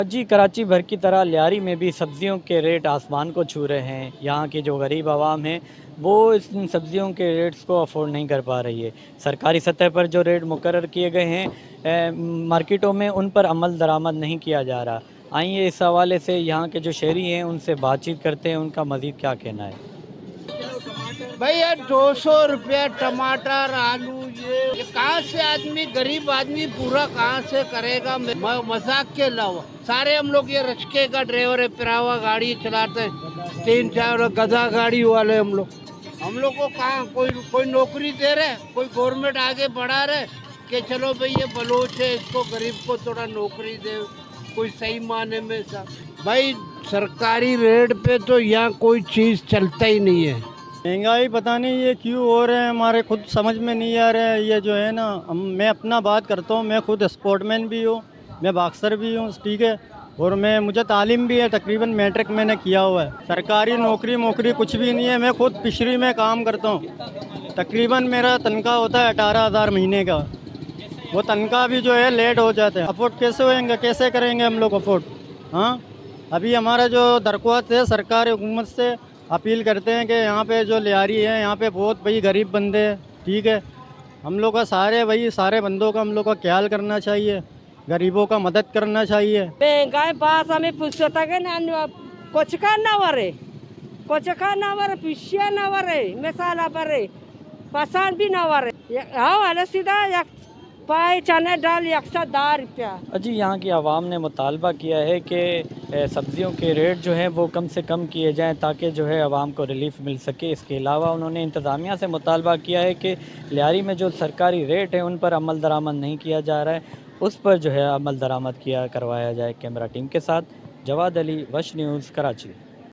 जी, कराची भर की तरह लियारी में भी सब्जियों के रेट आसमान को छू रहे हैं। यहाँ की जो गरीब आवाम है वो इन सब्जियों के रेट्स को अफोर्ड नहीं कर पा रही है। सरकारी सतह पर जो रेट मुकर्रर किए गए हैं मार्केटों में उन पर अमल दरामद नहीं किया जा रहा। आइए इस हवाले से यहाँ के जो शहरी हैं उनसे बातचीत करते हैं, उनका मज़ीद क्या कहना है। भैया 200 रुपया टमाटर आलू ये कहाँ से आदमी गरीब आदमी पूरा कहाँ से करेगा। मजाक के अलावा सारे हम लोग ये रचके का ड्राइवर है, पिरावा गाड़ी चलाते हैं, 3-4 गधा गाड़ी वाले हम लोग को कहाँ कोई नौकरी दे रहे, कोई गवर्नमेंट आगे बढ़ा रहे कि चलो भाई ये बलोच है इसको गरीब को थोड़ा नौकरी दे, कोई सही माने में सा। भाई सरकारी रेट पे तो यहाँ कोई चीज़ चलता ही नहीं है। महंगाई पता नहीं ये क्यों हो रहे हैं, हमारे खुद समझ में नहीं आ रहा है। ये जो है ना, मैं अपना बात करता हूँ, मैं खुद स्पोर्टमैन भी हूँ, मैं बॉक्सर भी हूँ, ठीक है। और मुझे तालीम भी है, तकरीबन मैट्रिक मैंने किया हुआ है। सरकारी नौकरी कुछ भी नहीं है। मैं खुद फिशरी में काम करता हूँ, तकरीबन मेरा तनख्वाह होता है 18,000 महीने का। वो तनख्वाह भी जो है लेट हो जाते हैं। अफोर्ड कैसे होएंगे, कैसे करेंगे हम लोग अफोर्ड? हाँ, अभी हमारा जो दरख्वास्त है सरकार हुकूमत से, अपील करते हैं कि यहाँ पे जो लियारी है यहाँ पे बहुत भाई गरीब बंदे हैं, ठीक है। हम लोग का सारे बंदों का हम लोग का ख्याल करना चाहिए, गरीबों का मदद करना चाहिए। महंगाई बास हमें पूछता के ना कोचका ना वरे पिशिया ना वरे मसाला वरे पसान भी ना वरे हाँ वाले सीधा पाए चने डाल 110 रुपया। जी, यहाँ की आवाम ने मुतालबा किया है कि सब्ज़ियों के रेट जो हैं वो कम से कम किए जाएँ ताकि जो है आवाम को रिलीफ़ मिल सके। इसके अलावा उन्होंने इंतज़ामिया से मुतालबा किया है कि लियारी में जो सरकारी रेट हैं उन पर अमल दरामद नहीं किया जा रहा है, उस पर जो है अमल दरामद करवाया जाए। कैमरा टीम के साथ जवाद अली, वश न्यूज़, कराची।